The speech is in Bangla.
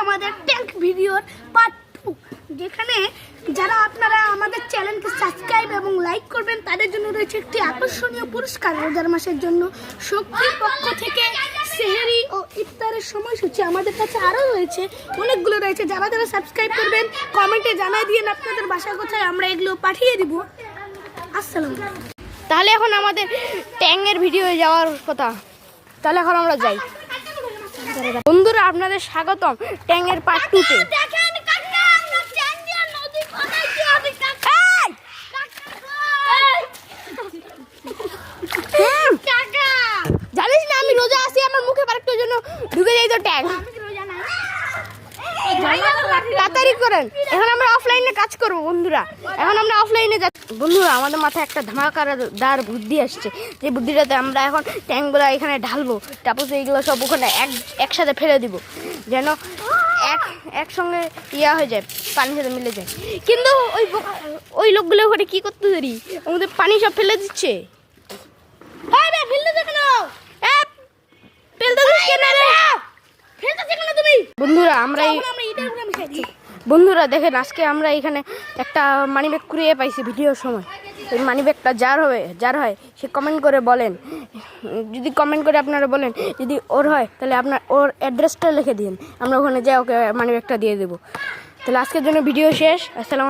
আমাদের ট্যাঙ্ক ভিডিওর পার্ট 2, যেখানে যারা আপনারা আমাদের চ্যানেলকে সাবস্ক্রাইব এবং লাইক করবেন তাদের জন্য রয়েছে একটি আকর্ষণীয় পুরস্কার। রোজার মাসের জন্য শক্তির পক্ষ থেকে সেহরি ও ইফতারের সময়সূচি আমাদের কাছে আরও রয়েছে, অনেকগুলো রয়েছে। যারা যারা সাবস্ক্রাইব করবেন কমেন্টে জানাই দিন আপনাদের বাসা কোথায়, আমরা এগুলো পাঠিয়ে দিব। আসসালামু আলাইকুম। তাহলে এখন আমাদের ট্যাঙ্কের ভিডিও যাওয়ার কথা, তাহলে এখন আমরা যাই। বন্ধুরা আপনাদের স্বাগতম ট্যাঙ্কের পার্ট 2-তে। জানিস না আমি রোজা আছি, আমার মুখে পারেকটার জন্য ঢুকে যাই তো ট্যাঙ্ক। তাড়াতাড়ি করেন, এখন আমরা অফলাইনে কাজ করবো বন্ধুরা। এখন আমরা অফলাইনে যাচ্ছি বন্ধুরা। আমাদের মাথায় একটা ধামাকাদার বুদ্ধি আসছে, যে বুদ্ধিটাতে আমরা এখন ট্যাঙ্কগুলো এখানে ঢালবো, তারপর এইগুলো সব ওখানে একসাথে ফেলে দিব, যেন একসঙ্গে ইয়া হয়ে যায়, পানির সাথে মিলে যায়। কিন্তু ওই লোকগুলো ওখানে কি করতে পারি, আমাদের পানি সব ফেলে দিচ্ছে। বন্ধুরা দেখেন, আজকে আমরা এখানে একটা মানি ব্যাগ কুড়িয়ে পাইছি ভিডিওর সময়। ওই মানি ব্যাগটা যার হয় সে কমেন্ট করে বলেন, যদি কমেন্ট করে আপনারা বলেন যদি ওর হয় তাহলে আপনার ওর অ্যাড্রেসটা লিখে দিন, আমরা ওখানে যাই ওকে মানি ব্যাগটা দিয়ে দেবো। তাহলে আজকের জন্য ভিডিও শেষ। আসসালাম।